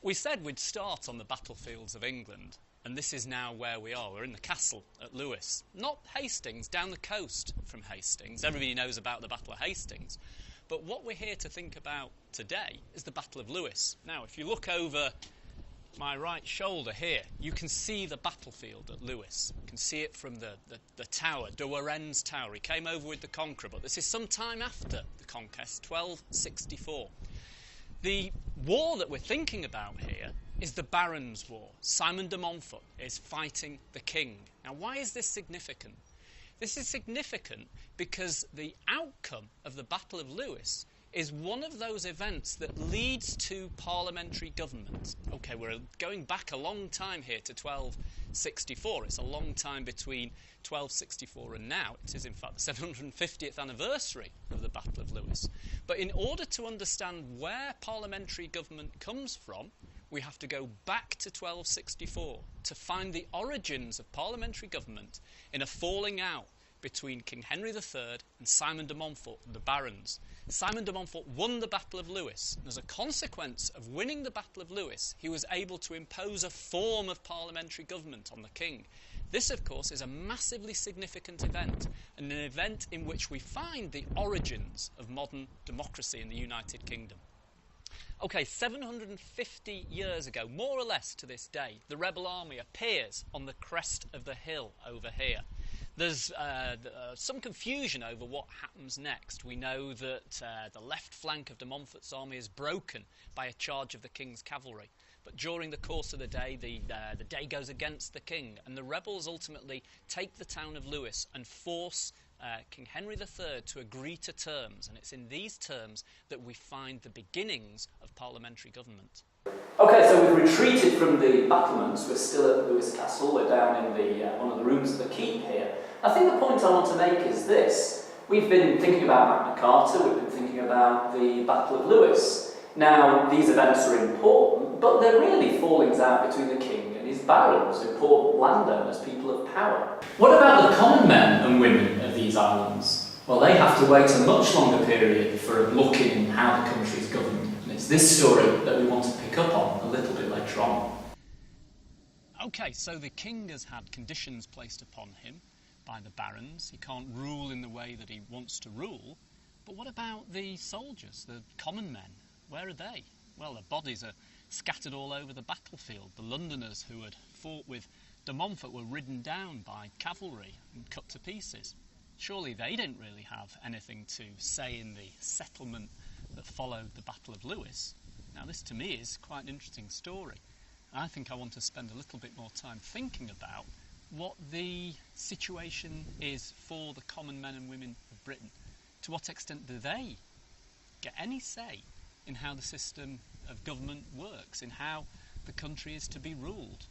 We said we'd start on the battlefields of England, and this is now where we are. We're in the castle at Lewes. Not Hastings, down the coast from Hastings. Everybody knows about the Battle of Hastings. But what we're here to think about today is the Battle of Lewes. Now, if you look over my right shoulder here, you can see the battlefield at Lewes. You can see it from the tower, de Warren's Tower. He came over with the Conqueror, but this is some time after the conquest, 1264. The war that we're thinking about here is the Barons' War. Simon de Montfort is fighting the king. Now, why is this significant? This is significant because the outcome of the Battle of Lewes is one of those events that leads to parliamentary government. Okay, we're going back a long time here to 1264. It's a long time between 1264 and now. It is, in fact, the 750th anniversary of the Battle of Lewes. But in order to understand where parliamentary government comes from, we have to go back to 1264 to find the origins of parliamentary government in a falling out between King Henry III and Simon de Montfort, the barons. Simon de Montfort won the Battle of Lewes, and as a consequence of winning the Battle of Lewes, he was able to impose a form of parliamentary government on the king. This, of course, is a massively significant event, and an event in which we find the origins of modern democracy in the United Kingdom. Okay, 750 years ago, more or less to this day, the rebel army appears on the crest of the hill over here. There's some confusion over what happens next. We know that the left flank of de Montfort's army is broken by a charge of the king's cavalry. But during the course of the day, the day goes against the king, and the rebels ultimately take the town of Lewes and force King Henry III to agree to terms. And it's in these terms that we find the beginnings of parliamentary government. Okay, so we've retreated from the battlements. We're still at Lewes Castle. We're down in one of the rooms of the keep here. I think the point I want to make is this. We've been thinking about Magna Carta, we've been thinking about the Battle of Lewes. Now, these events are important, but they're really fallings out between the king and his barons, important landowners, people of power. What about the common men and women of these islands? Well, they have to wait a much longer period for looking at how the country is governed. And it's this story that we want to pick up on a little bit later on. Okay, so the king has had conditions placed upon him by the barons. He can't rule in the way that he wants to rule. But what about the soldiers, the common men? Where are they? Well, their bodies are scattered all over the battlefield. The Londoners who had fought with de Montfort were ridden down by cavalry and cut to pieces. Surely they didn't really have anything to say in the settlement that followed the Battle of Lewes. Now, this to me is quite an interesting story. I think I want to spend a little bit more time thinking about what the situation is for the common men and women of Britain. To what extent do they get any say in how the system of government works, in how the country is to be ruled?